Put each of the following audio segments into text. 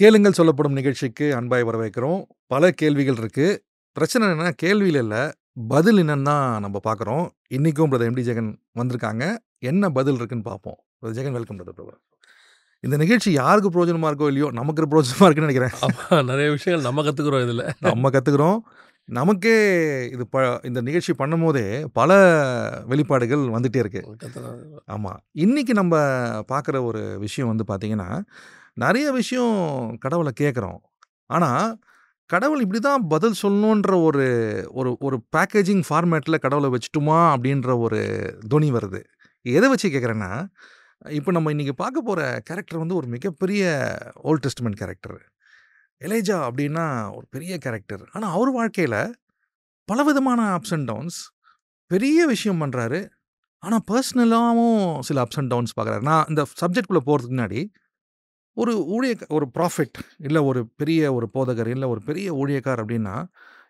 கேளுங்கள் சொல்லப்படும் நிகழ்ச்சிக்கு அன்பாய் வரவேற்கிறோம். பல கேள்விகள் இருக்கு. பிரச்சனை என்னன்னா, கேள்வியில இல்ல, பதில் என்னன்னு தான் நம்ம பார்க்குறோம். இன்னைக்கும் பிரதர் எம்டி ஜெகன் வந்திருக்காங்க. என்ன பதில் இருக்குன்னு பார்ப்போம். Brother Jagan welcome brother. இந்த நிகழ்ச்சி யாருக்கு பிரயோஜனமா இருக்கோ இல்லையோ, நமக்கு பிரயோஜனமா இருக்குன்னு நினைக்கிறேன். ஆமா, நிறைய விஷயங்கள் நம்ம கத்துக்கிறோம் இதுல. நம்ம கத்துக்கிறோம். நமக்கே இது இந்த நிகழ்ச்சி பண்ணும்போதே பல வெளிப்பாடுகள் வந்துட்டே இருக்கு. ஆமா. இன்னைக்கு நம்ம பார்க்குற ஒரு விஷயம் வந்து பார்த்தீங்கன்னா, நிறைய விஷயம் கடவுளை கேட்குறோம். ஆனா, கடவுள் இப்படி தான் பதில் சொல்லணுன்ற ஒரு ஒரு ஒரு பேக்கேஜிங் ஃபார்மேட்ல கடவுளை வச்சுட்டுமா அப்படின்ற ஒரு தொனி வருது. எதை வச்சு கேட்குறேன்னா, இப்போ நம்ம இன்னைக்கு பார்க்க போற கேரக்டர் வந்து ஒரு மிகப்பெரிய ஓல்ட் டெஸ்டமென்ட் கேரக்டர். எலேஜா அப்படின்னா ஒரு பெரிய கேரக்டர். ஆனா, அவர் வாழ்க்கையில பலவிதமான அப்ஸ் அண்ட் டவுன்ஸ். பெரிய விஷயம் பண்றாரு. ஆனா, பர்சனலாவும் சில அப்ஸ் அண்ட் டவுன்ஸ் பார்க்குறாரு. நான் இந்த சப்ஜெக்ட்குள்ள போறதுக்கு முன்னாடி ஒரு ஒரு ப்ராஃபிட் இல்ல ஒரு பெரிய ஒரு போதகர், இல்ல ஒரு பெரிய ஊழியக்காரர் அப்படின்னா,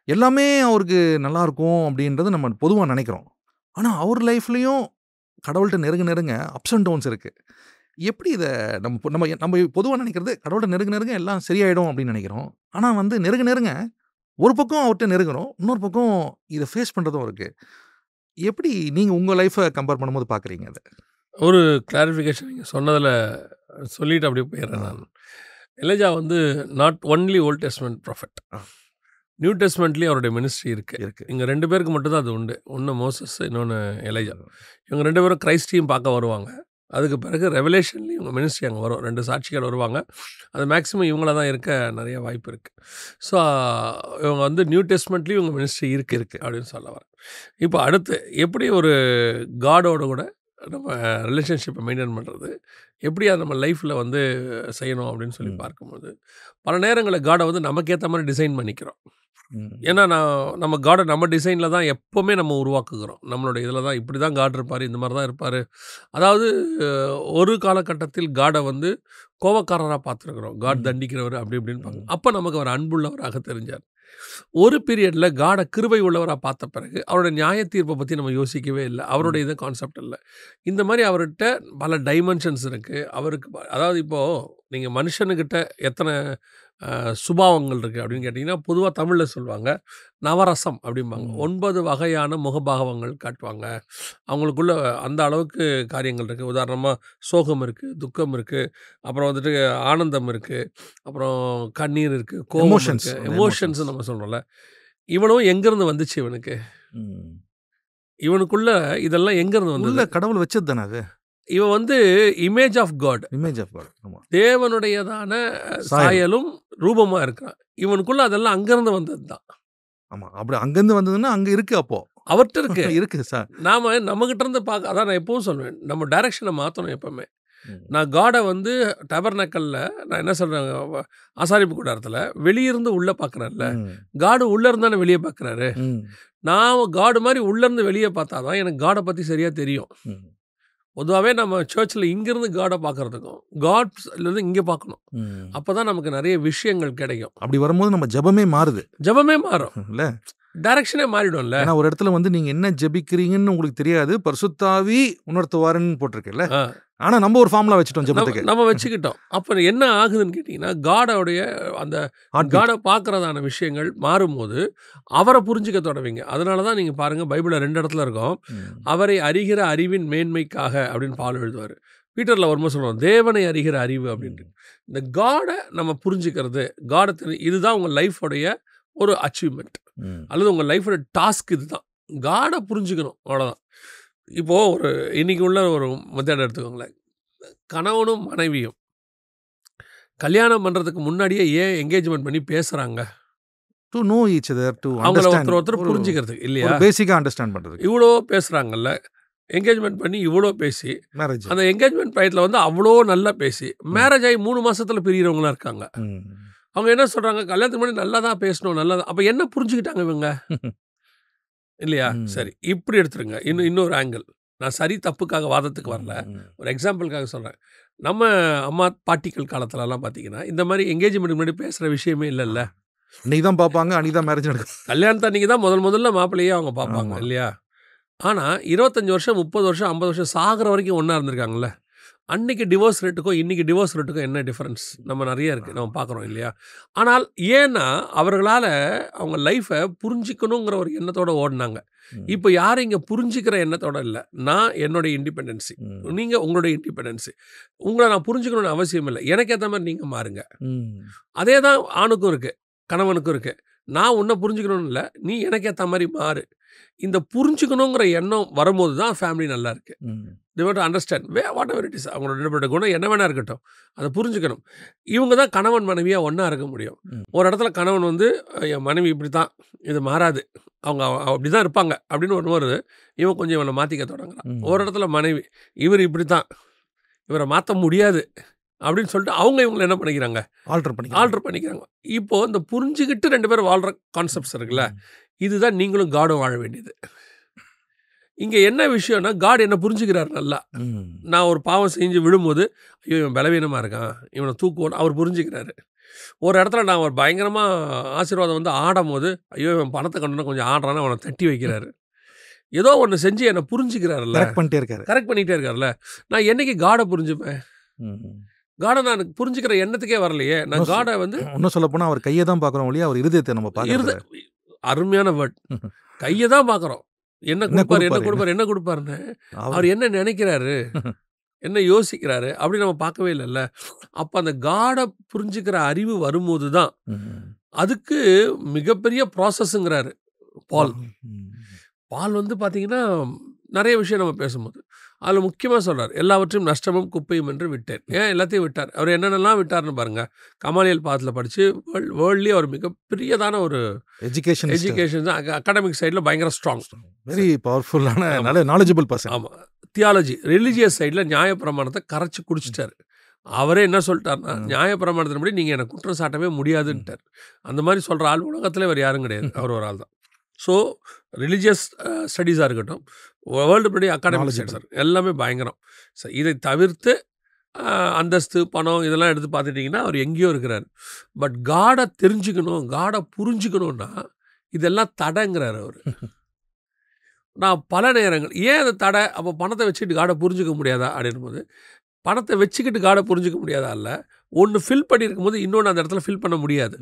எல்லாமே அவருக்கு நல்லாயிருக்கும் அப்படின்றது நம்ம பொதுவா நினைக்கிறோம். ஆனா, அவர் லைஃப்லயும் கடவுள்ட்ட நெருங்க நெருங்க அப்ஸ் அண்ட் டவுன்ஸ் இருக்கு. எப்படி இத நம்ம நம்ம நம்ம பொதுவா நினைக்கிறது கடவுள்ட்ட நெருங்க நெருங்க எல்லாம் சரியாயிடும் அப்படின்னு நினைக்கிறோம். ஆனா வந்து நெருங்க நெருங்க ஒரு பக்கம் அவர்ட்ட நெருங்குறோம். இன்னொரு பக்கம் இத ஃபேஸ் பண்றதும் இருக்கு. எப்படி நீங்க உங்க லைஃப்ப கம்பேர் பண்ணும்போது பார்க்குறீங்க அத? ஒரு கிளாரிஃபிகேஷன் நீங்க சொன்னதுல சொல்லிட்டு அப்படியே போயிடுறேன் நான். எலிஜா வந்து not only Old Testament prophet. New டெஸ்டமென்ட்லேயும் அவருடைய மினிஸ்ட்ரி இருக்கு. இங்க 2 பேருக்கு மட்டும் தான் அது உண்டு. ஒன்று மோசஸ், இன்னொன்று எலிஜா. இவங்க 2 பேரும் கிரைஸ்டையும் பார்க்க வருவாங்க. அதுக்கு பிறகு ரெவலேஷன்லேயும் இவங்க மினிஸ்ட்ரி அங்கே வரும். 2 சாட்சிகள் வருவாங்க. அது மேக்ஸிமம் இவங்கள தான் இருக்க நிறைய வாய்ப்பு இருக்குது. ஸோ இவங்க வந்து நியூ டெஸ்ட்மெண்ட்லேயும் இவங்க மினிஸ்ட்ரி இருக்கு அப்படின்னு சொல்ல வரேன். இப்போ அடுத்து எப்படி ஒரு காடோட கூட நம்ம ரிலேஷன்ஷிப்பை மெயின்டைன் பண்ணுறது, எப்படி அதை நம்ம லைஃப்பில் வந்து செய்யணும் அப்படின்னு சொல்லி பார்க்கும்போது, பல நேரங்களில் காடை வந்து நமக்கு ஏற்ற மாதிரி டிசைன் பண்ணிக்கிறோம். ஏன்னா நம்ம காடை நம்ம டிசைனில் தான் எப்போவுமே நம்ம உருவாக்குகிறோம். நம்மளோட இதில் தான் இப்படி தான் காட் இருப்பார், இந்த மாதிரி தான் இருப்பார். அதாவது ஒரு காலகட்டத்தில் காடை வந்து கோபக்காரராக பார்த்துருக்குறோம். காட் தண்டிக்கிறவர் அப்படி இப்படின்னு பார்க்கணும். அப்போ நமக்கு அவர் அன்புள்ளவராக தெரிஞ்சார். ஒரு பீரியடில் காடை கிருபை உள்ளவராக பார்த்த பிறகு அவருடைய நியாய தீர்ப்பை பற்றி நம்ம யோசிக்கவே இல்லை. அவருடைய இது கான்செப்ட் இல்லை. இந்த மாதிரி அவர்கிட்ட பல டைமென்ஷன்ஸ் இருக்குது. அவருக்கு அதாவது இப்போது நீங்கள் மனுஷனுக்கிட்ட எத்தனை சுபாவங்கள் இருக்குது அப்படின்னு கேட்டிங்கன்னா, பொதுவாக தமிழில் சொல்லுவாங்க நவரசம் அப்படிம்பாங்க. 9 வகையான முகபாவங்கள் காட்டுவாங்க. அவங்களுக்குள்ள அந்த அளவுக்கு காரியங்கள் இருக்குது. உதாரணமாக சோகம் இருக்குது, துக்கம் இருக்குது, அப்புறம் வந்துட்டு ஆனந்தம் இருக்குது, அப்புறம் கண்ணீர் இருக்குது, கோபம் இருக்குது, எமோஷன்ஸ் நம்ம சொல்கிறோம்ல. இவனும் எங்கேருந்து வந்துச்சு இவனுக்கு? இவனுக்குள்ள இதெல்லாம் எங்கேருந்து வந்தது? கடவுள் வச்சது தானே அது. இவன் வந்து இமேஜ் ஆஃப் காட். தேவனுடையதான சாயலும் ரூபமாக இருக்கிறான். இவனுக்குள்ள அதெல்லாம் அங்கேருந்து வந்தது தான். ஆமாம், அப்படி அங்கேருந்து வந்ததுன்னா அங்கே இருக்கு. அப்போ அவர்கிட்ட இருக்கு இருக்குது சார். நாம் நம்மகிட்ட இருந்து பார்க்க, அதான் நான் எப்பவும் சொல்லுவேன், நம்ம டைரக்ஷனை மாற்றணும் எப்பவுமே. நான் காடை வந்து டபர்னக்கல்ல நான் என்ன சொல்கிறேன், ஆசாரிப்பு கூடாரத்தில் வெளியிருந்து உள்ளே பார்க்குறேன்ல, காடு உள்ளே இருந்தானே வெளியே பார்க்குறாரு. நான் காடு மாதிரி உள்ளேருந்து வெளியே பார்த்தா தான் எனக்கு காடை பற்றி சரியாக தெரியும். பொதுவாகவே நம்ம சர்ச்சில் இங்கேருந்து காடை பார்க்குறதுக்கும் காட்லேருந்து இங்கே பார்க்கணும். அப்போ தான் நமக்கு நிறைய விஷயங்கள் கிடைக்கும். அப்படி வரும்போது நம்ம ஜபமே மாறும் இல்லை, டைரக்ஷனே மாறிடும்ல. ஏன்னா ஒரு இடத்துல வந்து நீங்கள் என்ன ஜபிக்கிறீங்கன்னு உங்களுக்கு தெரியாது, பரிசுத்தாவி உணர்த்துவாருன்னு போட்டிருக்கேல்ல. ஆனால் நம்ம ஒரு ஃபார்முலா வச்சுட்டோம், ஜபத்துக்கு நம்ம வச்சுக்கிட்டோம். அப்போ என்ன ஆகுதுன்னு கேட்டிங்கன்னா, காடோடைய அந்த காடை பார்க்குறதான விஷயங்கள் மாறும்போது அவரை புரிஞ்சிக்க தொடங்குவீங்க. அதனால தான் நீங்கள் பாருங்கள், பைபிளில் 2 இடத்துல இருக்கும், அவரை அறிகிற அறிவின் மேன்மைக்காக அப்படின்னு பால் எழுதுவார். பீட்டரில் வரும்போது சொல்லுவோம் தேவனை அறிகிற அறிவு அப்படின்ட்டு. இந்த காடை நம்ம புரிஞ்சுக்கிறது, காடை இதுதான் உங்கள் லைஃபோடைய ஒரு அச்சீவ்மெண்ட், அல்லது உங்கள் லைஃபோட டாஸ்க். இதுதான் காடை புரிஞ்சுக்கணும், அவ்வளோதான். இப்போது ஒரு இன்றைக்கி உள்ள ஒரு மெத்தட் எடுத்துக்கோங்களேன். கணவனும் மனைவியும் கல்யாணம் பண்ணுறதுக்கு முன்னாடியே ஏன் என்கேஜ்மெண்ட் பண்ணி பேசுகிறாங்க? To know each other, to அவங்கள ஒருத்தர் புரிஞ்சுக்கிறதுக்கு இல்லையா? பேசிக்காக அண்டர்ஸ்டாண்ட் பண்ணுறது. இவ்வளோ பேசுகிறாங்கல்ல, என்கேஜ்மெண்ட் பண்ணி இவ்வளோ பேசி, அந்த என்கேஜ்மெண்ட் டயத்தில் வந்து அவ்வளோ நல்லா பேசி மேரேஜ் ஆகி 3 மாதத்தில் பிரிகிறவங்களாம் இருக்காங்க. அவங்க என்ன சொல்கிறாங்க, கல்யாணத்துக்கு முன்னாடி நல்லா தான் பேசணும், நல்லா தான். அப்போ என்ன புரிஞ்சுக்கிட்டாங்க இவங்க இல்லையா? சரி, இப்படி எடுத்துருங்க. இன்னொரு ஆங்கிள். நான் சரி தப்புக்காக வாதத்துக்கு வரல, ஒரு எக்ஸாம்பிளுக்காக சொல்கிறேன். நம்ம அம்மா பாட்டிகள் காலத்துலலாம் பார்த்தீங்கன்னா இந்த மாதிரி என்கேஜ்மெண்ட் முன்னாடி பேசுகிற விஷயமே இல்லைல்ல. அன்றைக்கி தான் பார்ப்பாங்க, அன்றைக்கி தான் மேரேஜ் நடக்கும். கல்யாணத்தை அன்றைக்கி தான் முதல்ல மாப்பிள்ளையே அவங்க பார்ப்பாங்க இல்லையா? ஆனால் 25 வருஷம், 30 வருஷம், 50 வருஷம் சாகிற வரைக்கும் ஒன்றா இருந்திருக்காங்கல்ல. அன்னைக்கு டிவோர்ஸ் ரேட்டுக்கும் இன்னைக்கு டிவோர்ஸ் ரேட்டுக்கும் என்ன டிஃபரன்ஸ் நம்ம நிறைய இருக்குது, நம்ம பார்க்குறோம் இல்லையா? ஆனால் ஏன்னா அவர்களால் அவங்க லைஃப்பை புரிஞ்சிக்கணுங்கிற ஒரு எண்ணத்தோடு ஓடினாங்க. இப்போ யாரும் இங்கே புரிஞ்சிக்கிற எண்ணத்தோடு இல்லை. நான் என்னுடைய இண்டிபெண்டன்சி, நீங்கள் உங்களுடைய இண்டிபெண்டன்சி. உங்களை நான் புரிஞ்சுக்கணும்னு அவசியம் இல்லை, எனக்கு ஏற்ற மாதிரி நீங்கள் மாறுங்க. அதே தான் ஆணுக்கும் இருக்குது, கணவனுக்கும் இருக்குது. நான் உன்னை புரிஞ்சுக்கணும்னு இல்லை, நீ எனக்கு ஏற்ற மாதிரி மாறு. இந்த புரிஞ்சுக்கணுங்கிற எண்ணம் வரும்போது தான் ஃபேமிலி நல்லா இருக்குது. they want to understand what ever it is. அவங்களோட ரெண்டு குணம் என்ன வேணா இருக்கட்டும், அதை புரிஞ்சுக்கணும். இவங்க தான் கணவன் மனைவியாக ஒன்றா இருக்க முடியும். ஒரு இடத்துல கணவன் வந்து என் மனைவி இப்படி தான், இது மாறாது, அவங்க அப்படி தான் இருப்பாங்க அப்படின்னு ஒன்று வருது, இவன் கொஞ்சம் இவனை மாற்றிக்க தொடங்குறான். ஒரு இடத்துல மனைவி இவர் இப்படி தான், இவரை மாற்ற முடியாது அப்படின்னு சொல்லிட்டு அவங்க இவங்களை என்ன பண்ணிக்கிறாங்க, ஆல்டர் பண்ணிக்கிறாங்க. இப்போது இந்த புரிஞ்சுக்கிட்டு ரெண்டு பேரும் வாழ்கிற கான்செப்ட்ஸ் இருக்குல்ல, இதுதான் நீங்களும் காடும் வாழ வேண்டியது. இங்கே என்ன விஷயம்னா, காட் என்ன புரிஞ்சுக்கிறார் நல்லா. நான் ஒரு பாவம் செஞ்சு விழும்போது, ஐயோ இவன் பலவீனமாக இருக்கான், இவனை தூக்குவோன்னு அவர் புரிஞ்சுக்கிறாரு. ஒரு இடத்துல நான் ஒரு பயங்கரமாக ஆசீர்வாதம் வந்து ஆடும் போது, ஐயோ இவன் பணத்தை கண்டோன்னா கொஞ்சம் ஆடுறான்னு அவனை தட்டி வைக்கிறாரு. ஏதோ ஒன்று செஞ்சு என்னை புரிஞ்சுக்கிறாருல்ல, கரெக்ட் பண்ணிகிட்டே இருக்காருல்ல. நான் என்னைக்கு காடை புரிஞ்சுப்பேன்? காடை நான் புரிஞ்சுக்கிற எண்ணத்துக்கே வரலையே. நான் காடை வந்து இன்னும் சொல்ல போனால் அவர் கையை தான் பார்க்குறோம் இல்லையா, அவர் இருதயத்தை நம்ம பார்க்குறோம். அருமையான வேர்ட், கையை தான் பார்க்குறோம். என்ன கொடுப்பாருன்னு, அவர் என்ன நினைக்கிறாரு, என்ன யோசிக்கிறாரு அப்படி நம்ம பார்க்கவே இல்லைல்ல. அப்போ அந்த காடை புரிஞ்சுக்கிற அறிவு வரும்போது தான் அதுக்கு மிகப்பெரிய ப்ராசஸ்ங்கிறாரு பால். பால் வந்து பார்த்தீங்கன்னா நிறைய விஷயம் நம்ம பேசும்போது அதில் முக்கியமாக சொல்கிறார், எல்லாவற்றையும் நஷ்டமும் குப்பையும் என்று விட்டேன். ஏன் எல்லாத்தையும் விட்டார்? அவர் என்னென்னலாம் விட்டார்னு பாருங்கள். கமாலியல் பாத்தில் படித்து வேர்ல்ட்லேயே அவர் மிகப்பெரியதான ஒரு எஜுகேஷன் தான். அகாடமிக் சைடில் பயங்கர ஸ்ட்ராங், வெரி பவர்ஃபுல்லான நல்ல நாலேஜபிள் பர்சன். ஆமாம். தியாலஜி ரிலீஜியஸ் சைடில் நியாயப்பிரமாணத்தை கரைச்சி குடிச்சிட்டாரு. அவரே என்ன சொல்லிட்டார்னா, நியாயப்பிரமாணத்தின்படி நீங்கள் எனக்கு குற்றம் சாட்டவே முடியாதுன்ட்டார். அந்த மாதிரி சொல்கிற ஆள் உலகத்தில் வேறு யாரும் கிடையாது, அவர் ஒரு ஆள் தான். ஸோ ரிலீஜியஸ் ஸ்டடீஸாக இருக்கட்டும், வேர்ல்டு படி அகாடமிக் ஸ்டடீஸ் எல்லாமே பயங்கரம். ஸோ இதை தவிர்த்து அந்தஸ்து பணம் இதெல்லாம் எடுத்து பார்த்துட்டிங்கன்னா அவர் எங்கேயோ இருக்கிறார். பட் காடை தெரிஞ்சுக்கணும், காடை புரிஞ்சுக்கணுன்னா இதெல்லாம் தடைங்கிறார் அவர். நான் பல நேரங்கள் ஏன் அது தடை, அப்போ பணத்தை வச்சுக்கிட்டு காடை புரிஞ்சிக்க முடியாதா அப்படின்னும் போது, பணத்தை வச்சுக்கிட்டு காடை புரிஞ்சிக்க முடியாதா இல்லை, ஒன்று ஃபில் பண்ணியிருக்கும் போது இன்னொன்று அந்த இடத்துல ஃபில் பண்ண முடியாது.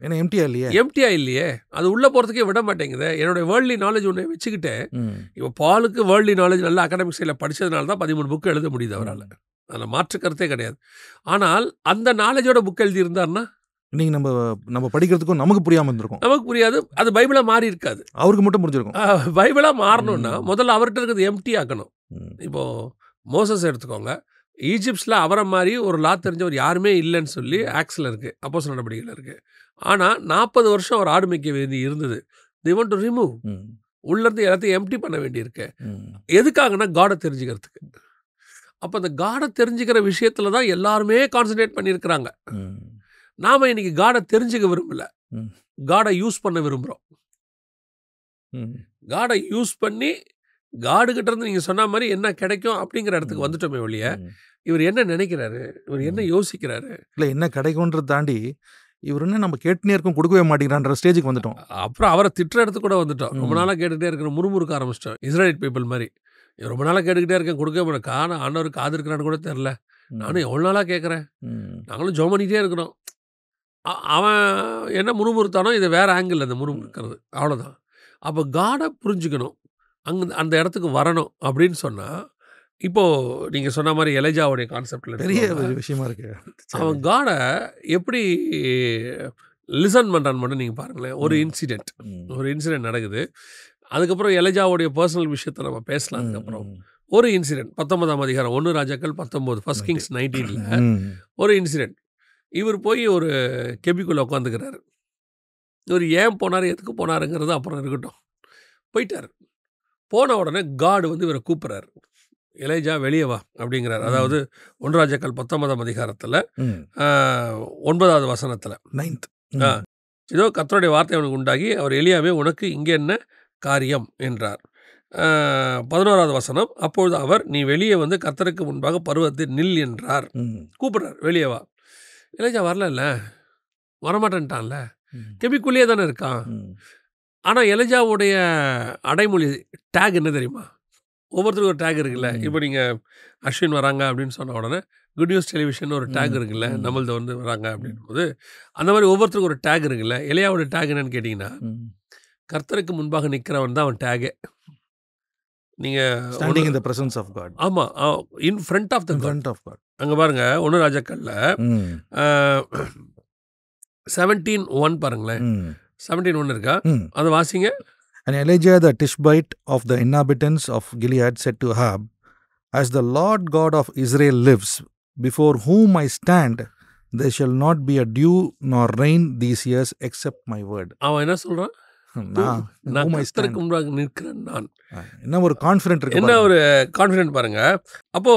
ஏன்னா எம்டியா இல்லையே, அது உள்ளே போகிறதுக்கே விட மாட்டேங்குது. என்னுடைய வேர்ல்ட்லி நாலேஜ் ஒன்று வச்சுக்கிட்டு, இப்போ பாலுக்கு வேர்ல்ட்லி நாலேஜ் நல்லா அகாடமிக் சைடில் படித்ததுனால தான் 13 புக்கு எழுத முடியுது அவரால், அதில் மாற்று கருத்தே கிடையாது. ஆனால் அந்த நாலேஜோட புக் எழுதியிருந்தார்னா இன்னைக்கு நம்ம படிக்கிறதுக்கும் நமக்கு புரியாமல் இருந்திருக்கும், நமக்கு புரியாது. அது பைபிளாக மாறி இருக்காது, அவருக்கு மட்டும் புரிஞ்சிருக்கும். பைபிளாக மாறணும்னா முதல்ல அவர்கிட்ட இருக்கிறது எம்டி ஆக்கணும். இப்போது மோசஸ் எடுத்துக்கோங்க, ஈஜிப்ட்ஸில் அவரை மாதிரி ஒரு லா தெரிஞ்சவர் யாருமே இல்லைன்னு சொல்லி ஆக்ஸில் இருக்குது, அப்போஸ்தலர் நடவடிக்கையில் இருக்குது. ஆனால் 40 வருஷம் அவர் ஆடு மேய்க்க வேண்டி இருந்தது. they want to remove, உள்ளேருந்து எல்லாத்தையும் எம்டி பண்ண வேண்டியிருக்கு. எதுக்காகனா காடை தெரிஞ்சுக்கிறதுக்கு. அப்போ அந்த காடை தெரிஞ்சுக்கிற விஷயத்தில் தான் எல்லாருமே கான்சன்ட்ரேட் பண்ணியிருக்கிறாங்க. நாம் இன்னைக்கு காடை தெரிஞ்சுக்க விரும்பல, காடை யூஸ் பண்ண விரும்புகிறோம். காடை யூஸ் பண்ணி காடுகிட்ட இருந்து நீங்கள் சொன்ன மாதிரி என்ன கிடைக்கும் அப்படிங்கிற இடத்துக்கு வந்துட்டோமே ஒழிய, இவர் என்ன நினைக்கிறாரு, இவர் என்ன யோசிக்கிறாரு, இல்லை என்ன கிடைக்கும்ன்றதை தாண்டி இவர் என்ன நம்ம கேட்டுனே இருக்கும் கொடுக்கவே மாட்டேங்கிறான்ற ஸ்டேஜுக்கு வந்துட்டோம். அப்புறம் அவரை திட்டுற இடத்துக்கு கூட வந்துட்டோம். ரொம்ப நாளாக கேட்டுகிட்டே இருக்கிற முறுமுறுக்க ஆரம்பிச்சிட்டோம். இஸ்ரேல் பீப்புள் மாதிரி ரொம்ப நாளாக கேட்டுக்கிட்டே இருக்கேன், கொடுக்கவே மாட்டேன். காரணம் ஆண்டவருக்கு காது இருக்கிறான்னு கூட தெரில, நானும் எவ்வளோ நாளாக கேட்குறேன், நாங்களும் ஜோம் பண்ணிகிட்டே இருக்கிறோம். அவன் என்ன முறுமுறுத்தானோ இதை வேறு ஆங்கிள் அந்த முறுமுறுக்கிறது, அவ்வளோதான். அப்போ காடை புரிஞ்சுக்கணும், அந்த இடத்துக்கு வரணும் அப்படின்னு சொன்னால், இப்போது நீங்கள் சொன்ன மாதிரி எலைஜாவுடைய கான்செப்டில் பெரிய விஷயமா இருக்கு. அவன் காடை எப்படி லிசன் பண்ணுறான்னு மட்டும் நீங்கள் பாருங்களேன். ஒரு இன்சிடெண்ட் நடக்குது. அதுக்கப்புறம் எலைஜாவுடைய பர்சனல் விஷயத்தை நம்ம பேசலாம். அதுக்கப்புறம் ஒரு இன்சிடெண்ட் 19ஆம் அதிகாரம் 1 ராஜாக்கள் 19 ஃபர்ஸ்ட் கிங்ஸ் 19 ஒரு இன்சிடெண்ட். இவர் போய் ஒரு கெபிக்குள்ளே உட்காந்துக்கிறாரு. இவர் ஏன் போனார், எதுக்கு போனாருங்கிறது அப்புறம் இருக்கட்டும். போயிட்டார். போன உடனே காடு வந்து இவரை கூப்பிட்றாரு, எலைஜா வெளியே வா அப்படிங்கிறார். அதாவது 1 ராஜாக்கள் 19ஆம் அதிகாரத்தில் 9வது வசனத்தில் 9th இதோ கர்த்தருடைய வார்த்தை அவனுக்கு உண்டாகி, அவர் எலியாவே உனக்கு இங்கே என்ன காரியம் என்றார். 11வது வசனம், அப்பொழுது அவர் நீ வெளியே வந்து கர்த்தருக்கு முன்பாக பருவத்தில் நில் என்றார். கூப்பிட்றார், வெளியே வா. எலைஜா வரல, வரமாட்டேன்ட்டான்ல, கெபிக்குள்ளேயே தானே இருக்கான். ஆனால் எலைஜாவுடைய அடைமொழி டேக் என்ன தெரியுமா? ஒவ்வொருத்தருக்கும் ஒரு டேக் இருக்குல்ல. இப்போ நீங்கள் அஸ்வின் வராங்க அப்படின்னு சொன்ன உடனே குட் நியூஸ் டெலிவிஷன் ஒரு டேக் இருக்குல்ல, நம்மளது வந்து வராங்க அப்படின்னும் போது அந்த மாதிரி ஒவ்வொருத்தருக்கும் ஒரு டேக் இருக்குல்ல. எலியாவோட டேக் என்னன்னு கேட்டிங்கன்னா, கர்த்தருக்கு முன்பாக நிற்கிறவன் தான் அவன் டேகே. Standing in the presence of God. ஆமா, in front of the God. அங்க பாருங்க 1 ராஜாக்கள்ல 17:1 பாருங்களேன். 17:1 இருக்கா? அதை வாசிங்க. And Elijah the Tishbite of the inhabitants of Gilead said to Ahab, as the Lord God of Israel lives, before whom I stand, there shall not be a dew nor rain these years except my word. அவன் என்ன சொல்றான்? நான் கர்த்தருக்கு முன்பாக நிற்கிறேன் நான். என்ன ஒரு கான்ஃபிடென்ட் இருக்கு, என்ன ஒரு கான்ஃபிடென்ட் பாருங்க. அப்போ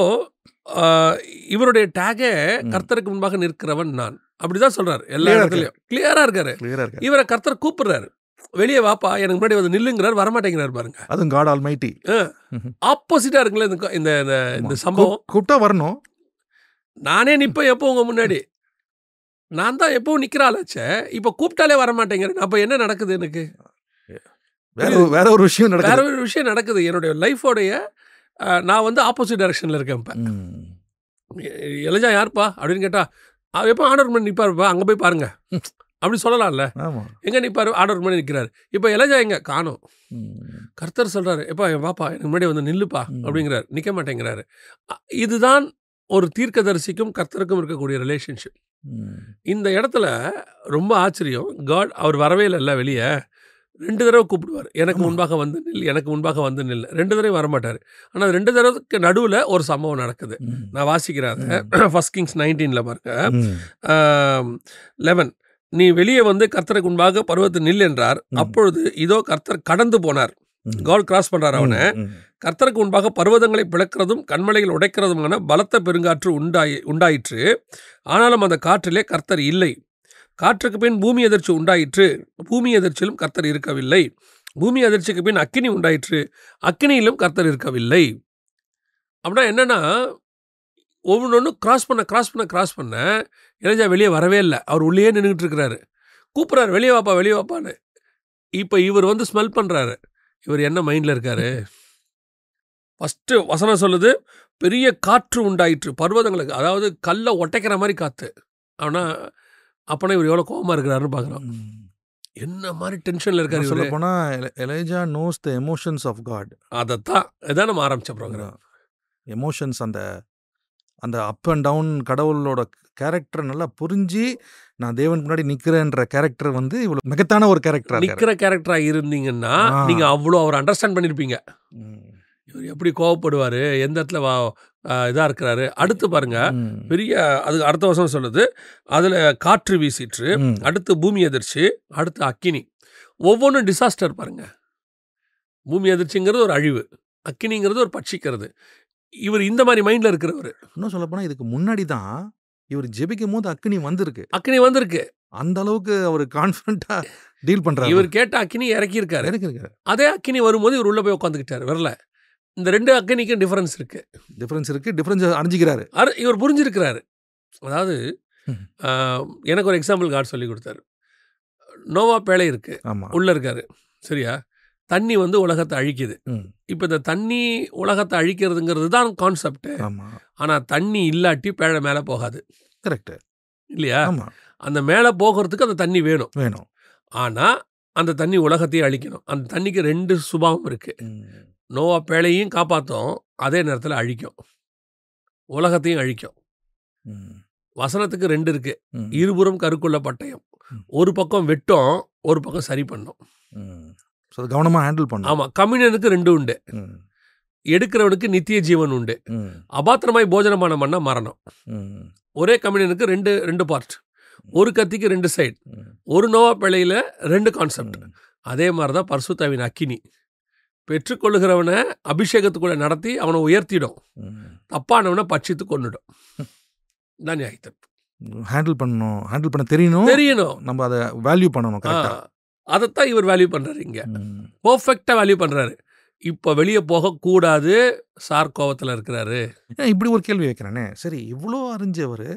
இவருடைய டேகே கர்த்தருக்கு முன்பாக நிற்கிறவன் நான், அப்படிதான் சொல்றாரு. எல்லா இடத்துலயும் கிளியரா இருக்காரு. இவரை கர்த்தர் கூப்பிடுறாரு, வெளியே வாப்பா, எனக்கு முன்னாடி வந்து நில்லுங்கிறார், வரமாட்டேங்கிறார் பாருங்க. அதுவும் காட் ஆல்மைட்டி ஆப்போசிட்டா இருக்குல்ல இந்த சம்பவம். கூப்பிட்டா வரணும், நானே நிப்பேன் எப்போ உங்க முன்னாடி, நான் தான் எப்பவும் நிக்கிறாளாச்சே, இப்ப கூப்பிட்டாலே வரமாட்டேங்கிறேன். அப்ப என்ன நடக்குது? எனக்கு வேற ஒரு விஷயம் நடக்குது. வேற ஒரு விஷயம் நடக்குது. என்னுடைய லைஃபோடைய நான் வந்து ஆப்போசிட் டைரக்ஷன்ல இருக்கேன். இப்ப எலிஜா யாருப்பா அப்படின்னு கேட்டா, எப்போ ஆர்டர் பண்ணி நிப்பாருப்பா, அங்க போய் பாருங்க அப்படி சொல்லலாம்ல. எங்க நிப்பாரு? ஆர்டர் பண்ணி நிற்கிறாரு. இப்போ எலிஜா எங்க காணோம். கர்த்தர் சொல்றாரு, எப்பா வாப்பா, எனக்கு முன்னாடி வந்து நில்லுப்பா அப்படிங்கிறாரு. நிக்க மாட்டேங்கிறாரு. இதுதான் ஒரு தீர்க்கதரிசிக்கும் கர்த்தருக்கும் இருக்கக்கூடிய ரிலேஷன்ஷிப். இந்த இடத்துல ரொம்ப ஆச்சரியம். காட் அவர் வரவே இல்லை வெளியே. 2 தடவை கூப்பிடுவார், எனக்கு முன்பாக வந்து நில், எனக்கு முன்பாக வந்து நில். 2 தடவை வரமாட்டார். ஆனால் 2 தடவைக்கு நடுவில் ஒரு சம்பவம் நடக்குது. நான் வாசிக்கிறேன். 1 Kings 19 பாருங்க 11. நீ வெளியே வந்து கர்த்தருக்கு முன்பாக பர்வத்து நில் என்றார். அப்பொழுது இதோ கர்த்தர் கடந்து போனார். காட் கிராஸ் பண்றார் அவனை. கர்த்தருக்கு முன்பாக பர்வதங்களை பிளக்கிறதும் கண்மலைகள் உடைக்கிறதுமான பலத்த பெருங்காற்று உண்டாயிற்று. ஆனாலும் அந்த காற்றிலே கர்த்தர் இல்லை. காற்றுக்கு பின் பூமி எதிர்ச்சி உண்டாயிற்று. பூமி எதிர்ச்சியிலும் கர்த்தர் இருக்கவில்லை. பூமி எதிர்ச்சிக்கு பின் அக்கினி உண்டாயிற்று. அக்கினியிலும் கர்த்தர் இருக்கவில்லை. அப்படின்னா என்னன்னா, ஒவ்வொன்று கிராஸ் பண்ண எலிஜா வெளியே வரவே இல்லை. அவர் உள்ளே நின்றுட்டு இருக்கிறாரு. கூப்பிட்றாரு, வெளியே வாப்பான்னு. இப்போ இவர் வந்து ஸ்மெல் பண்ணுறாரு. இவர் என்ன மைண்டில் இருக்காரு? ஃபஸ்ட்டு வசனம் சொல்லுது, பெரிய காற்று உண்டாயிற்று பர்வதங்களுக்கு, அதாவது கல்லை ஒட்டைக்கிற மாதிரி காற்று. ஆனால் அப்போனா இவர் எவ்வளோ கோபமாக இருக்கிறாருன்னு பார்க்குறோம். என்ன மாதிரி டென்ஷனில் இருக்காரு. சொல்ல போனால் Elijah knows the emotions of God. அதைத்தான் இதான் நம்ம ஆரம்பித்த ப்ரோக்ராம். எமோஷன்ஸ், அந்த அப் அண்ட் டவுன் கடவுளோட கேரக்டர் நல்லா புரிஞ்சு நான் தேவன் முன்னாடி நிற்கிறேன்ற கேரக்டர் வந்து இவ்வளோ மிகத்தான ஒரு கேரக்டர். நிற்கிற கேரக்டராக இருந்தீங்கன்னா நீங்கள் அவ்வளோ அவர் அண்டர்ஸ்டாண்ட் பண்ணியிருப்பீங்க. இவர் எப்படி கோவப்படுவார், எந்த இடத்துல இதாக இருக்கிறாரு. அடுத்து பாருங்க, பெரிய அது அடுத்த வருஷம் சொல்லுது, அதில் காற்று வீசிற்று, அடுத்து பூமி எதிர்ச்சி, அடுத்து அக்கினி. ஒவ்வொன்றும் டிசாஸ்டர் பாருங்க. பூமி எதிர்ச்சிங்கிறது ஒரு அழிவு, அக்கினிங்கிறது ஒரு பட்சிக்கிறது. இவர் இந்த மாதிரி மைண்டில் இருக்கிறவர். இன்னும் சொல்ல போனால் இதுக்கு முன்னாடி தான் இவர் ஜெபிக்கும் போது அக்கினி வந்திருக்கு. அந்த அளவுக்கு அவர் கான்ஃபிடண்டா டீல் பண்றாரு. இவர் கேட்ட அக்கினி இறக்கியிருக்காரு. அதே அக்கினி வரும்போது இவர் உள்ள போய் உட்காந்துக்கிட்டாரு. வரல. இந்த 2 அக்கினிக்கும் டிஃபரன்ஸ் இருக்கு. டிஃபரன்ஸ் அறிஞ்சிக்கிறாரு. இவர் புரிஞ்சிருக்கிறாரு. அதாவது எனக்கு ஒரு எக்ஸாம்பிள் கார்டு சொல்லி கொடுத்தாரு. நோவா பேழை இருக்கு, உள்ள இருக்காரு, சரியா? தண்ணி வந்து உலகத்தை அழிக்குது. இப்போ இந்த தண்ணி உலகத்தை அழிக்கிறதுங்கிறது தான் கான்செப்ட். ஆனால் தண்ணி இல்லாட்டி பேழை மேலே போகாது. கரெக்ட் இல்லையா? அந்த மேலே போகிறதுக்கு அந்த தண்ணி வேணும். ஆனால் அந்த தண்ணி உலகத்தையும் அழிக்கணும். அந்த தண்ணிக்கு 2 சுபாவம் இருக்கு. நோவா பேழையும் காப்பாற்றும், அதே நேரத்தில் அழிக்கும், உலகத்தையும் அழிக்கும். வசனத்துக்கு 2 இருக்கு. இருபுறம் கருக்குள்ள பட்டயம். ஒரு பக்கம் வெட்டும், ஒரு பக்கம் சரி பண்ணும். கவனமாக ஹேண்டில் பண்ணும். ஆமாம். கம்யூனியனுக்கு 2 உண்டு. எடுக்கிறவனுக்கு நித்திய ஜீவன் உண்டு. அபாத்திரமாய் போஜனமான மண்ணா மரணம். ஒரே கம்யூனியனுக்கு 2 பார்ட். ஒரு கத்திக்கு 2 சைடு. ஒரு நோவா பிழையில் 2 கான்செப்ட். அதே மாதிரி தான் பரிசுத்தாவின் அக்கினி. பெற்றுக்கொள்ளுகிறவனை அபிஷேகத்துக்குள்ள நடத்தி அவனை உயர்த்திடும், தப்பானவனை பட்சித்து கொண்டுடும். தான் நியாயத்தீர்ப்பு. ஹேண்டில் பண்ண தெரியணும். நம்ம அதை வேல்யூ பண்ணணும். அதைத்தான் இவர் வேல்யூ பண்ணுறாரு. இங்கே பர்ஃபெக்டாக வேல்யூ பண்ணுறாரு. இப்போ வெளியே போகக்கூடாது, சார் கோவத்தில் இருக்கிறாரு. இப்படி ஒரு கேள்வி வைக்கிறேனே, சரி, இவ்வளோ அறிஞ்சவர்,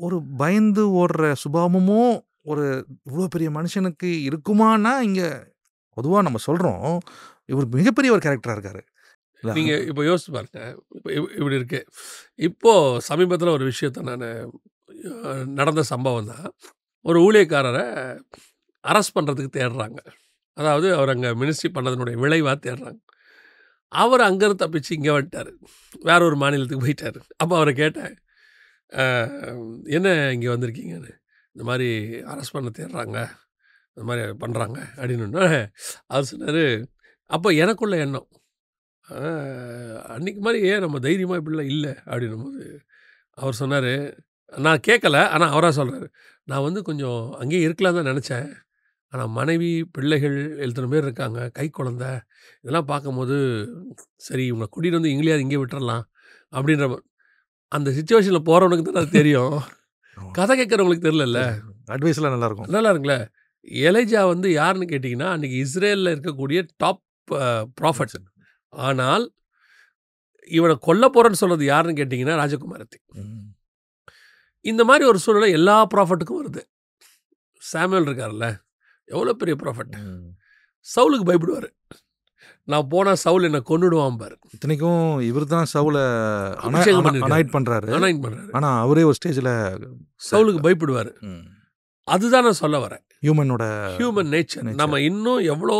ஒரு பயந்து ஓடுற சுபாவமும் ஒரு இவ்வளோ பெரிய மனுஷனுக்கு இருக்குமானா, இங்கே பொதுவாக நம்ம சொல்கிறோம் இவர் மிகப்பெரிய ஒரு கேரக்டராக இருக்காரு. நீங்கள் இப்போ யோசிச்சு பாருங்க. இப்போ இப்படி இருக்கு. இப்போது சமீபத்தில் ஒரு விஷயத்த நான் நடந்த சம்பவம் தான். ஒரு ஊழியக்காரரை அரெஸ்ட் பண்ணுறதுக்கு தேடுறாங்க. அதாவது அவர் அங்கே மினிஸ்ட்ரி பண்ணதனுடைய விளைவாக தேடுறாங்க. அவர் அங்கேருந்து தப்பிச்சு இங்கே வந்துட்டார். வேற ஒரு மாநிலத்துக்கு போயிட்டார். அப்போ அவரை கேட்டேன், என்ன இங்கே வந்திருக்கீங்கன்னு. இந்த மாதிரி அரெஸ்ட் பண்ண தேடுறாங்க, இந்த மாதிரி பண்ணுறாங்க அப்படின்னு. அவர் சொன்னார், அப்போ எனக்குள்ள எண்ணம், அன்றைக்கி மாதிரி ஏன் நம்ம தைரியமாக இப்படிலாம் இல்லை அப்படின்னும்போது அவர் சொன்னார், நான் கேட்கல, ஆனால் அவராக சொல்கிறார், நான் வந்து கொஞ்சம் அங்கேயே இருக்கலாம் தான் நினச்சேன். ஆனால் மனைவி, பிள்ளைகள் எத்தனை பேர் இருக்காங்க, கை குழந்தை, இதெல்லாம் பார்க்கும்போது சரி இவங்க கூட்டிகிட்டு வந்து இங்கே விட்டுறலாம் அப்படின்ற அந்த சுச்சுவேஷனில் போகிறவனுக்கு தான் அது தெரியும். கதை கேட்குறவங்களுக்கு தெரியல. அட்வைஸ்லாம் நல்லாயிருக்கும். நல்லா இருக்குல்ல. எலைஜா வந்து யாருன்னு கேட்டிங்கன்னா, அன்றைக்கி இஸ்ரேலில் இருக்கக்கூடிய டாப் ப்ராஃபட். ஆனால் இவனை கொல்ல போகிறேன்னு சொல்கிறது யாருன்னு கேட்டிங்கன்னா ராஜகுமாரத்தி. இந்த மாதிரி ஒரு சூழ்நிலை எல்லா ப்ராஃபட்டுக்கும் வருது. சாமுவேல் இருக்கார்ல, எவ்வளோ பெரிய ப்ராஃபட். சவுலுக்கு பயப்படுவார். நான் போனால் சவுல் என்னை கொன்னுடுவான் பாரு. இத்தனைக்கும் இவர் தான் சவுலை அனாயிட் பண்ணுறாரு. ஆனால் அவரே ஒரு ஸ்டேஜில் சவுலுக்கு பயப்படுவார். அதுதான் நான் சொல்ல வரேன். Human nature. நம்ம இன்னும் எவ்வளோ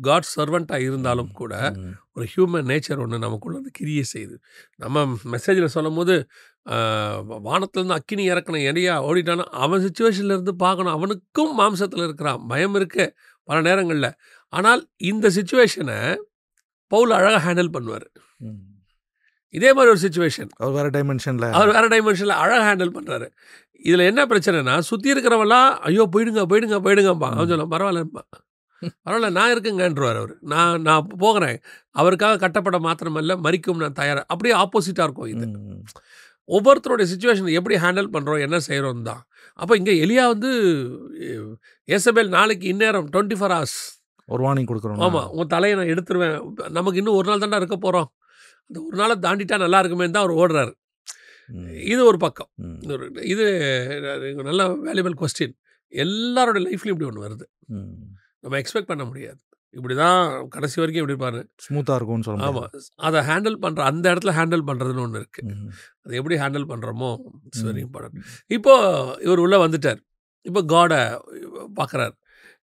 காட் சர்வெண்ட்டாக இருந்தாலும் கூட ஒரு ஹியூமன் நேச்சர் ஒன்று நமக்குள்ள வந்து கிரியை செய்யுது. நம்ம மெசேஜில் சொல்லும் போது வானத்துலேருந்து அக்கினி இறக்கணும், எடையா ஓடிட்டானா அவன் சுச்சுவேஷனில் இருந்து பார்க்கணும். அவனுக்கும் மாம்சத்தில் இருக்கிறான், பயம் இருக்கு பல நேரங்களில். ஆனால் இந்த சுச்சுவேஷனை பவுல் அழகாக ஹேண்டில் பண்ணுவார். இதே மாதிரி ஒரு சுச்சுவேஷன் அவர் வேறு டைமென்ஷனில் அழகாக ஹேண்டில் பண்ணுறாரு. இதில் என்ன பிரச்சனைனா, சுற்றி இருக்கிறவெல்லாம் ஐயோ போயிடுங்கப்பா. அவன் சொல்ல பரவாயில்ல நான் இருக்குங்கன்றார் அவர். நான் போகிறேன், அவருக்காக கட்டப்பட மாத்திரமல்ல மறிக்கும் நான் தயாராக. அப்படியே ஆப்போசிட்டாக இருக்கும். இது ஒவ்வொருத்தருடைய சுச்சுவேஷன் எப்படி ஹேண்டில் பண்ணுறோம், என்ன செய்கிறோம் தான். அப்போ இங்கே எலியா வந்து ஏசபேல் நாளைக்கு இந்நேரம் 24 hours ஒரு வார்னிங் கொடுக்குறோம். ஆமாம், உன் தலையை நான் எடுத்துருவேன், நமக்கு இன்னும் ஒரு நாள் தாண்டா இருக்க போகிறோம், அந்த ஒரு நாளை தாண்டிட்டா நல்லா இருக்குமே தான் அவர் ஓடுறாரு. இது ஒரு பக்கம். இது நல்ல வேல்யூபிள் கொஸ்டின். எல்லாரோட லைஃப்லையும் இப்படி ஒன்று வருது. நம்ம எக்ஸ்பெக்ட் பண்ண முடியாது. இப்படி தான் கடைசி வரைக்கும் எப்படி இருப்பாரு, ஸ்மூத்தாக இருக்கும்னு சொல்லலாம். ஆமாம், அதை ஹேண்டில் பண்ணுற அந்த இடத்துல ஹேண்டில் பண்ணுறதுன்னு ஒன்று இருக்குது. அது எப்படி ஹேண்டில் பண்ணுறோமோ இட்ஸ் வெரி இம்பார்ட்டன்ட். இப்போது இவர் உள்ளே வந்துட்டார். இப்போ காடை பார்க்குறாரு.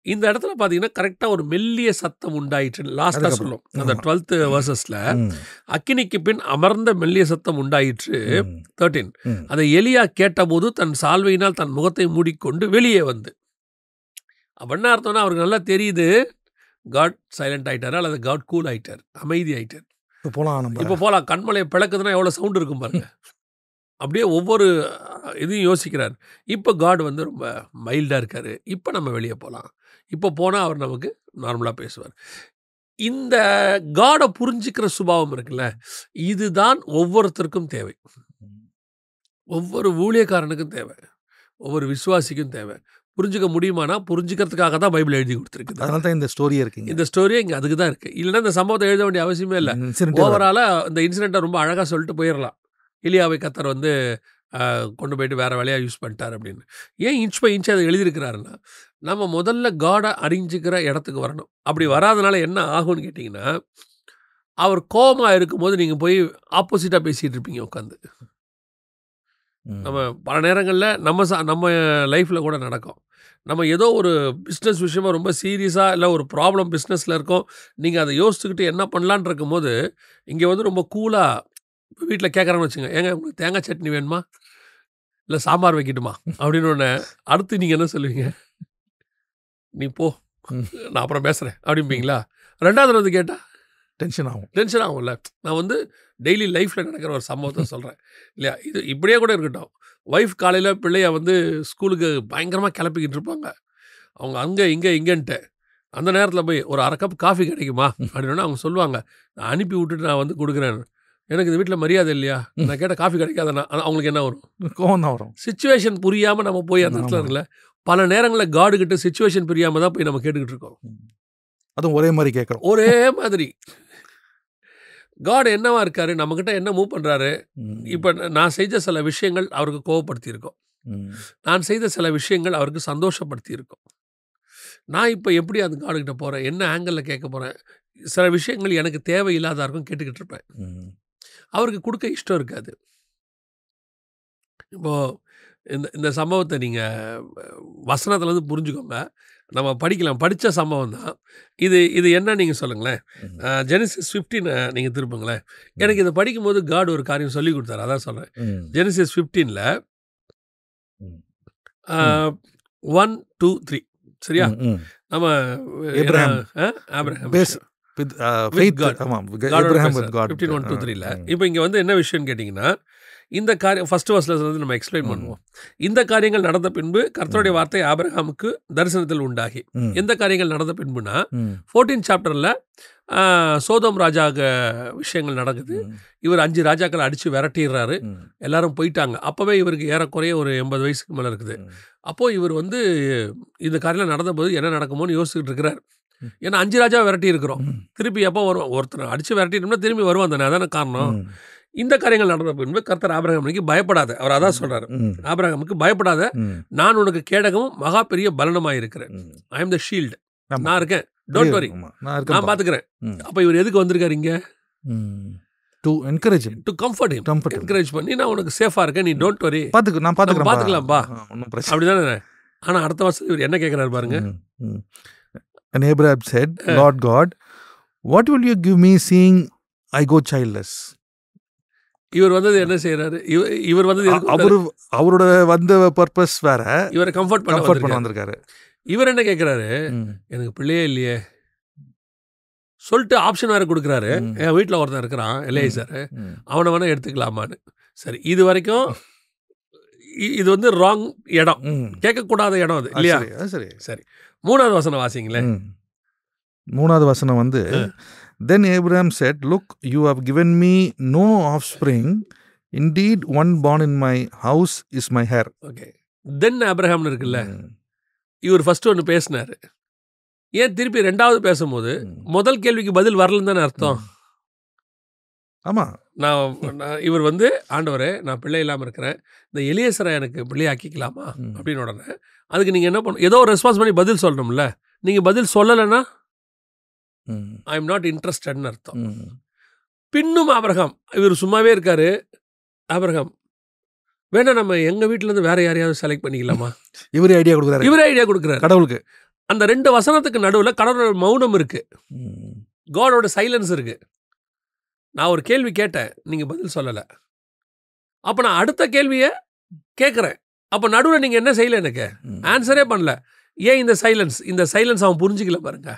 இந்த இடத்துல பார்த்தீங்கன்னா கரெக்டாக ஒரு மெல்லிய சத்தம் உண்டாயிற்று. லாஸ்ட்டாக சொல்லும் அந்த 12th verseல, அக்கினிக்கு பின் அமர்ந்த மெல்லிய சத்தம் உண்டாயிற்று. 13 அதை எலியா கேட்டபோது தன் சால்வையினால் தன் முகத்தை மூடிக்கொண்டு வெளியே வந்து. அப்போ என்ன அர்த்தம்னா, அவருக்கு நல்லா தெரியுது காட் சைலண்ட் ஆகிட்டார் அல்லது காட் கூல் ஆகிட்டார், அமைதி ஆகிட்டார். இப்போ போகலாம். கண்மலையை பிளக்குதுன்னா எவ்வளோ சவுண்ட் இருக்கும் பாருங்க. அப்படியே ஒவ்வொரு இதையும் யோசிக்கிறார். இப்போ காட் வந்து ரொம்ப மைல்டாக இருக்கார். இப்போ நம்ம வெளியே போகலாம். இப்போ போனால் அவர் நமக்கு நார்மலாக பேசுவார். இந்த காடை புரிஞ்சிக்கிற சுபாவம் இருக்குல்ல, இதுதான் ஒவ்வொருத்தருக்கும் தேவை. ஒவ்வொரு ஊழியக்காரனுக்கும் தேவை, ஒவ்வொரு விசுவாசிக்கும் தேவை. புரிஞ்சுக்க முடியுமானா, புரிஞ்சுக்கிறதுக்காக தான் பைபிள் எழுதி கொடுத்துருக்கு. அதனால தான் இந்த ஸ்டோரியே இருக்குது. இந்த ஸ்டோரியே இங்கே அதுக்கு தான் இருக்குது. இல்லைன்னா இந்த சம்பவத்தை எழுத வேண்டிய அவசியமே இல்லை. ஓவராலாக இந்த இன்சிடெண்ட்டை ரொம்ப அழகாக சொல்லிட்டு போயிடலாம். எலியாவை கர்த்தர் வந்து கொண்டு போயிட்டு வேறு வேலையாக யூஸ் பண்ணிட்டார் அப்படின்னு. ஏன் இன்ச் பை இன்ச் அதை எழுதியிருக்கிறாருன்னா, நம்ம முதல்ல காடை அறிஞ்சிக்கிற இடத்துக்கு வரணும். அப்படி வராதனால என்ன ஆகும்னு கேட்டிங்கன்னா, அவர் கோபமாக இருக்கும்போது நீங்கள் போய் ஆப்போசிட்டாக பேசிகிட்டு இருப்பீங்க உட்காந்து. நம்ம பல நேரங்களில் நம்ம லைஃப்பில் கூட நடக்கும். நம்ம ஏதோ ஒரு பிஸ்னஸ் விஷயமா ரொம்ப சீரியஸாக இல்லை ஒரு ப்ராப்ளம் பிஸ்னஸில் இருக்கோம், நீங்கள் அதை யோசிச்சுக்கிட்டு என்ன பண்ணலான் இருக்கும்போது, இங்கே வந்து ரொம்ப கூலாக வீட்டில் கேட்குறாங்கன்னு வச்சுங்க, ஏங்க உங்களுக்கு தேங்காய் சட்னி வேணுமா, இல்லை சாம்பார் வைக்கட்டுமா அப்படின்னு ஒன்று. அடுத்து நீங்கள் என்ன சொல்லுவீங்க, நீ போ நான் அப்புறம் பேசுகிறேன் அப்படிம்பீங்களா? ரெண்டாவது வந்து கேட்டால் டென்ஷன் ஆகும்ல. நான் வந்து டெய்லி லைஃப்பில் நடக்கிற ஒரு சம்பவத்தை சொல்கிறேன் இல்லையா. இது இப்படியே கூட இருக்கட்டும். ஒய்ஃப் காலையில் பிள்ளைய வந்து ஸ்கூலுக்கு பயங்கரமாக கிளப்பிக்கிட்டு இருப்பாங்க. அவங்க அங்கே இங்கேன்ட்டு அந்த நேரத்தில் போய் ஒரு 1/2 கப் காஃபி கிடைக்குமா அப்படின்னா அவங்க சொல்லுவாங்க, நான் அனுப்பி விட்டுட்டு நான் வந்து கொடுக்குறேன். எனக்கு இந்த வீட்டில் மரியாதை இல்லையா, நான் கேட்ட காஃபி கிடைக்காதண்ணா. அவங்களுக்கு என்ன வரும், கோவம் தான் வரும். சிச்சுவேஷன் புரியாமல் நம்ம போய் அந்த இடத்துல இருக்கல. பல நேரங்களில் காடுகிட்ட சிச்சுவேஷன் புரியாமல் தான் போய் நம்ம கேட்டுக்கிட்டு இருக்கோம். அதுவும் ஒரே மாதிரி கேட்குறோம். ஒரே மாதிரி காட் என்னவா இருக்காரு, நம்மக்கிட்ட என்ன மூவ் பண்ணுறாரு. இப்போ நான் செய்த சில விஷயங்கள் அவருக்கு கோவப்படுத்தி இருக்கோம், நான் செய்த சில விஷயங்கள் அவருக்கு சந்தோஷப்படுத்தி இருக்கோம். நான் இப்போ எப்படி அந்த காடுகிட்ட போகிறேன், என்ன ஆங்கிளில் கேட்க போகிறேன், சில விஷயங்கள் எனக்கு தேவையில்லாத இருக்கும் கேட்டுக்கிட்டு இருப்பேன். அவருக்கு கொடுக்க இஷ்டம் இருக்காது. இப்போது இந்த இந்த சம்பவத்தை நீங்கள் வசனத்துலேருந்து புரிஞ்சுக்கோங்க. நம்ம படித்த சம்பவம் தான் இது. இது என்ன நீங்கள் சொல்லுங்களேன். ஜெனசிஸ் 15 நீங்கள் திருப்புங்களேன். எனக்கு இதை படிக்கும்போது காட் ஒரு காரியம் சொல்லி கொடுத்தாரு. அதான் சொல்கிறேன். ஜெனசிஸ் 15ல் 1, 2, 3 சரியா? நம்ம ஆபிரகாம் 15:1-2-3ல. இப்போ இங்கே வந்து என்ன விஷயம்னு கேட்டிங்கன்னா, இந்த காரியம் ஃபர்ஸ்ட் வர்ஸ்ல இருந்து நம்ம எக்ஸ்பிளைன் பண்ணுவோம். இந்த காரியங்கள் நடந்த பின்பு கர்த்தருடைய வார்த்தை ஆபிரகாமுக்கு தரிசனத்தில் உண்டாகி. எந்த காரியங்கள் நடந்த பின்புனா 14 சாப்டரில் சோதோம் ராஜா விஷயங்கள் நடக்குது. இவர் 5 ராஜாக்களை அடித்து விரட்டிடுறாரு. எல்லாரும் போயிட்டாங்க. அப்போவே இவருக்கு ஏறக்குறைய ஒரு 80 வயசுக்கு மேலே இருக்குது. அப்போது இவர் வந்து இந்த காரியம் நடந்தபோது என்ன நடக்குமோன்னு யோசிச்சுட்டு இருக்கிறார். ஏன்னா 5 ராஜா விரட்டி இருக்கிறோம். திருப்பி எப்போ வருவோம்? ஒருத்தர் அடித்து விரட்டிட்டோம்னா திரும்பி வருவான் தானே, அதான காரணம். இந்த காரியங்கள் நடந்த பின்பு கர்த்தர் ஆபிரகாமுக்கு பயப்படாத, அவர் அதான் சொல்றாரு, ஆபிரகாமுக்கு பயப்படாத, நான் உனக்கு கேடகமும் மகா பெரிய பலனமாக இருக்கிறேன். ஐ எம் த ஷீல்டு, நான் இருக்கேன், டோன்ட் வரி, நான் பார்த்துக்கிறேன். அப்போ இவர் எதுக்கு வந்திருக்காரு இங்கே? To encourage him, to comfort him, encourage பண்ணி நான் உனக்கு சேஃபாக இருக்கேன், நீ டோன்ட் வரி, நான் பார்த்துக்கலாம்ப்பா, அப்படிதானே. ஆனால் அடுத்த வருஷம் இவர் என்ன கேட்குறாரு பாருங்க. And Abraham said, Lord God, what will you give me seeing I go childless? இவர் வந்தது என்ன செய்யறாரு? இவர் வந்தது அவரோட வந்த பர்பஸ் வேற, இவரை கம்ஃபர்ட் பண்ண வந்திருக்காரு. இவர் என்ன கேட்கிறாரு? எனக்கு பிள்ளையே இல்லையே சொல்லிட்டு ஆப்ஷன் வேற கொடுக்குறாரு. என் வீட்டில் ஒருத்தன் இருக்கிறான் எலேசர், அவனை வேணா எடுத்துக்கலாமான்னு. சரி, இது வரைக்கும் இது வந்து ராங் இடம், கேட்கக்கூடாத இடம் அது இல்லையா? சரி, 3வது வசனம் வாசிங்களேன். 3வது வசனம் வந்து, Then Abraham said, Look, you have given me no offspring. Indeed, one born in my house is my heir. Okay. Then Abraham இருக்குல்ல, இவர் ஃபர்ஸ்ட் ஒன்று பேசினாரு. ஏன் திருப்பி 2வது பேசும்போது முதல் கேள்விக்கு பதில் வரலன்னு தானே அர்த்தம்? ஆமாம். இவர் வந்து, ஆண்டவரே நான் பிள்ளை இல்லாமல் இருக்கிறேன், இந்த எலியேசரை எனக்கு பிள்ளையாக்கிக்கலாமா அப்படின்னு உடனே அதுக்கு நீங்கள் என்ன பண்ணணும்? ஏதோ ஒரு ரெஸ்பான்ஸ் பண்ணி பதில் சொல்லணும்ல. நீங்கள் பதில் சொல்லலைன்னா ஐ எம் நாட் இன்ட்ரெஸ்டட்னு அர்த்தம். பின்னும் ஆபிரகாம், இவர் சும்மாவே இருக்காரு. ஆபிரகாம், வேணா நம்ம எங்கள் வீட்டிலேருந்து வேற யாரையாவது செலக்ட் பண்ணிக்கலாமா? இவரே ஐடியா கொடுக்குறாரு கடவுளுக்கு. அந்த 2 வசனத்துக்கு நடுவில் கடவுளோட மௌனம் இருக்கு, காடோட சைலன்ஸ் இருக்கு. நான் ஒரு கேள்வி கேட்டேன், நீங்கள் பதில் சொல்லலை. அப்போ நான் அடுத்த கேள்வியை கேட்குறேன், அப்போ நடுவில் நீங்கள் என்ன செய்யலை? எனக்கு ஆன்சரே பண்ணல. ஏன் இந்த சைலன்ஸ்? இந்த சைலன்ஸ் அவன் புரிஞ்சிக்கல பாருங்க.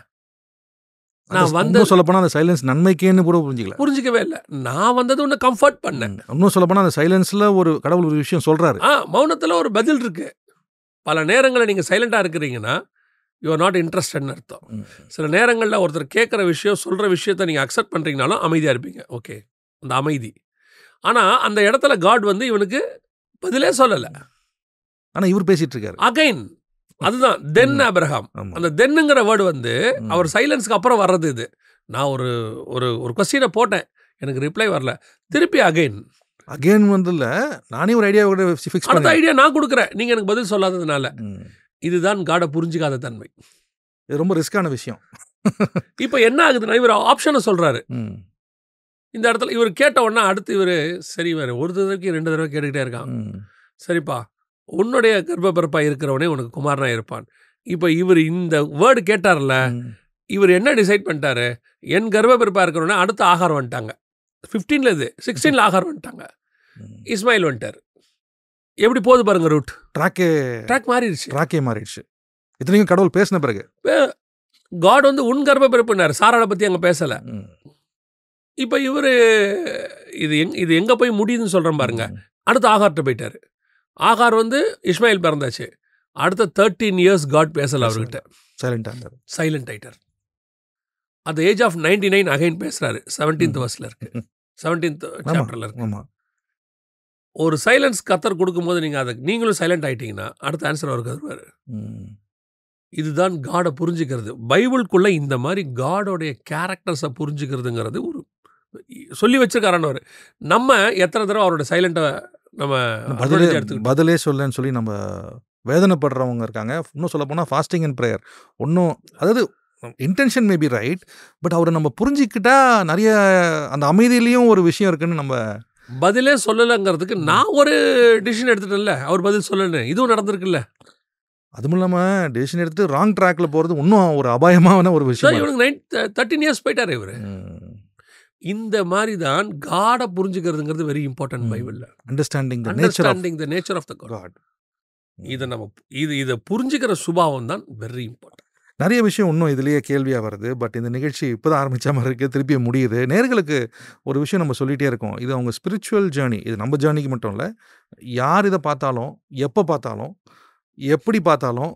நான் வந்து சொல்லப்போனால் அந்த சைலன்ஸ் நன்மைக்கேன்னு கூட புரிஞ்சிக்கவே இல்லை. நான் வந்தது ஒன்று கம்ஃபர்ட் பண்ணேன். இன்னும் சொல்லப்போனால் அந்த சைலன்ஸில் ஒரு கடவுள் ஒரு விஷயம் சொல்கிறாரு. மௌனத்தில் ஒரு பதில் இருக்கு. பல நேரங்களில் நீங்கள் சைலண்டாக இருக்கிறீங்கன்னா யூ ஆர் நாட் இன்ட்ரெஸ்டட்னு அர்த்தம். சில நேரங்களில் ஒருத்தர் கேட்குற விஷயம், சொல்கிற விஷயத்தை நீங்கள் அக்செப்ட் பண்ணுறீங்கனாலும் அமைதியாக இருப்பீங்க. ஓகே, அந்த அமைதி. ஆனால் அந்த இடத்துல காட் வந்து இவனுக்கு பதிலே சொல்லலை. ஆனால் இவர் பேசிகிட்டு இருக்காரு அகைன். அதுதான் தென் ஆபிரகாம். அந்த தென்னுங்கிற வேர்டு வந்து அவர் சைலன்ஸ்க்கு அப்புறம் வர்றது. இது நான் ஒரு ஒரு ஒரு கொஸ்டினை போட்டேன், எனக்கு ரிப்ளை வரல, திருப்பி அகைன் வந்துல நானே ஒரு ஐடியா ஃபிக்ஸ் பண்ண ஐடியா நான் கொடுக்குறேன், நீங்கள் எனக்கு பதில் சொல்லாததுனால. இதுதான் காடை புரிஞ்சிக்காத தன்மை. இது ரொம்ப ரிஸ்கான விஷயம். இப்போ என்ன ஆகுதுன்னா, இவர் ஆப்ஷனை சொல்கிறாரு. இந்த இடத்துல இவர் கேட்ட உடனே அடுத்து இவர் சரி, வேறு ஒரு தடவைக்கு 2 தடவை கேட்டுக்கிட்டே இருக்கான். சரிப்பா, உன்னுடைய கர்ப்பப்பிறப்பாக இருக்கிறவனே உனக்கு குமாரனா இருப்பான். இப்போ இவர் இந்த வேர்டு கேட்டார்ல, இவர் என்ன டிசைட் பண்ணிட்டாரு? என் கர்ப்பப்பிறப்பாக இருக்கிறவனே அடுத்த ஆகாரம் வந்துட்டாங்க. 15ல் இது 16ல் ஆகாரம் வந்துட்டாங்க. இஸ்மாயில் வந்துட்டார். எப்படி போகுது பாருங்க ரூட். ட்ராக் மாறிடுச்சு. இத்தனைக்கும் கடவுள் பேசின பிறகு காட் வந்து உன் கர்ப்பப்பிறப்புனார், சாராளை பற்றி அங்கே பேசலை. இப்போ இவர் இது எங்கே போய் முடியுதுன்னு சொல்கிறேன் பாருங்க. அடுத்த ஆகார்ட்ட போயிட்டார். ஆகார் வந்து இஸ்மாயில் பிறந்தாச்சு. அடுத்த 13 இயர்ஸ் காட் பேசல அவர்கிட்ட. சைலண்ட் ஆயிட்டார். அட் ஏஜ் ஆஃப் 99 அகைன் பேசுறாரு. 17th வர்ஸ்ல இருக்கு, 17th சாப்டர்ல இருக்கு. ஒரு சைலன்ஸ் கத்தர் கொடுக்கும்போது நீங்களும் சைலண்ட் ஆயிட்டீங்கன்னா அடுத்த ஆன்சர் அவருக்கு வருவாரு. இதுதான் காடை புரிஞ்சுக்கிறது. பைபிளுக்குள்ள இந்த மாதிரி காடோடைய கேரக்டர்ஸை புரிஞ்சுக்கிறதுங்கிறது ஒரு சொல்லி வச்சிருக்காரான்னு. நம்ம எத்தனை தடவை அவரோட சைலண்ட்டை நம்ம பதிலே சொல்லன்னு சொல்லி நம்ம வேதனைப்படுறவங்க இருக்காங்க. இன்னும் சொல்லப்போனால் ஃபாஸ்டிங் அண்ட் ப்ரேயர் ஒன்றும், அதாவது இன்டென்ஷன் மேபி ரைட், பட் அவரை நம்ம புரிஞ்சிக்கிட்டா நிறைய அந்த அமைதியிலையும் ஒரு விஷயம் இருக்குன்னு நம்ம பதிலே சொல்லலைங்கிறதுக்கு நான் ஒரு டிசிஷன் எடுத்துட்டேன்ல, அவர் பதில் சொல்லலை, இதுவும் நடந்திருக்குல்ல. அதுவும் இல்லாமல் டெசிஷன் எடுத்து ராங் ட்ராக்ல போகிறது இன்னும் ஒரு அபாயமான ஒரு விஷயம். இவனுக்கு 13 இயர்ஸ் போயிட்டாரு இவர். இந்த மாதிரி தான் காடை புரிஞ்சுக்கிறதுங்கிறது வெரி இம்பார்ட்டன்ட் பைபிளில். Understanding the nature of the God. இதை நம்ம இதை புரிஞ்சுக்கிற சுபாவம் தான் வெரி இம்பார்ட்டன்ட். நிறைய விஷயம் இன்னும் இதுலேயே கேள்வியாக வருது. பட் இந்த நிகழ்ச்சி இப்போ தான் ஆரம்பித்த மாதிரி இருக்குது, திருப்பி முடியுது. நேர்களுக்கு ஒரு விஷயம் நம்ம சொல்லிகிட்டே இருக்கோம், இது அவங்க ஸ்பிரிச்சுவல் ஜேர்னி, இது நம்ம ஜேர்னிக்கு மட்டும் இல்லை, யார் இதை பார்த்தாலும் எப்போ பார்த்தாலும் எப்படி பார்த்தாலும்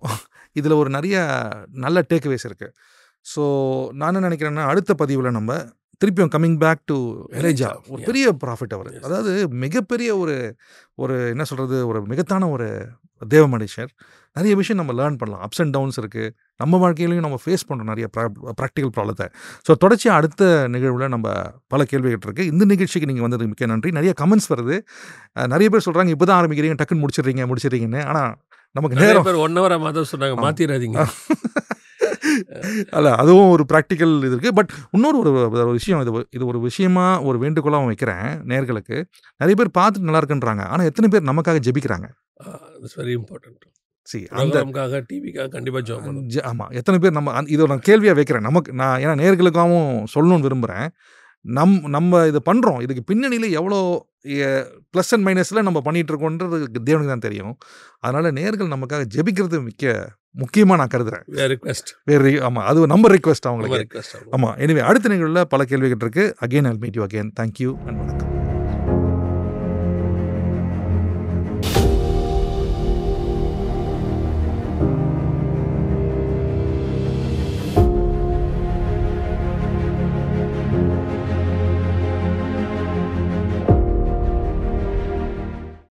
இதில் ஒரு நிறைய நல்ல டேக்அவேஸ் இருக்குது. ஸோ நான் என்ன நினைக்கிறேன்னா, அடுத்த பதிவில் நம்ம திருப்பியும் கம்மிங் பேக் டு எலேஜா, ஒரு பெரிய ப்ராஃபிட் அவர், அதாவது மிகப்பெரிய ஒரு என்ன சொல்கிறது, ஒரு மிகத்தான ஒரு தேவ மனுஷர். நிறைய விஷயம் நம்ம லேர்ன் பண்ணலாம். அப்ஸ் அண்ட் டவுன்ஸ் இருக்குது, நம்ம வாழ்க்கையிலையும் நம்ம ஃபேஸ் பண்ணுறோம் நிறைய ப்ராக்டிக்கல் ப்ராப்ளத்தை. ஸோ தொடர்ச்சியாக அடுத்த நிகழ்வில் நம்ம பல கேள்விகள் இருக்குது. இந்த நிகழ்ச்சிக்கு நீங்கள் வந்ததுக்கு மிக்க நன்றி. நிறைய கமெண்ட்ஸ் வருது, நிறைய பேர் சொல்கிறாங்க இப்போ தான் ஆரம்பிக்கிறீங்க, டக்குன்னு முடிச்சிடுறீங்கன்னு. ஆனால் நமக்கு நேரம் 1 hour மாதம் சொன்னாங்க, மாற்றிடாதீங்க. அல்ல, அதுவும் ஒரு ப்ராக்டிக்கல் இது இருக்குது. பட் இன்னொரு ஒரு விஷயம், இது ஒரு விஷயமா ஒரு வேண்டுகோளாகவும் வைக்கிறேன் நேர்களுக்கு. நிறைய பேர் பார்த்துட்டு நல்லா இருக்குன்றாங்க, ஆனால் எத்தனை பேர் நமக்காக ஜெபிக்கிறாங்க? Very important. அந்த டிவிக்காக கண்டிப்பாக ஜெபம் பண்ணணும். ஆமாம், எத்தனை பேர் நம்ம இதை நான் கேள்வியாக வைக்கிறேன் நமக்கு. நான் ஏன்னா நேர்களுக்காகவும் சொல்லணும்னு விரும்புகிறேன். நம்ம இதை பண்ணுறோம், இதுக்கு பின்னணியில் எவ்வளோ ப்ளஸ் அண்ட் மைனஸில் நம்ம பண்ணிகிட்டு இருக்கோன்றது தேவனுக்கு தான் தெரியும். அதனால் நேர்கள் நமக்காக ஜெபிக்கிறது முக்கியமாக நான் கருதுகிறேன். ஆமாம், அது நம்ம ரிக்வெஸ்ட் அவங்களுக்கு. ஆமாம், எனிவே அடுத்த நிகழ்வில் பல கேள்விகள் இருக்குது. Again Jal meet you again. Thank you and வணக்கம்.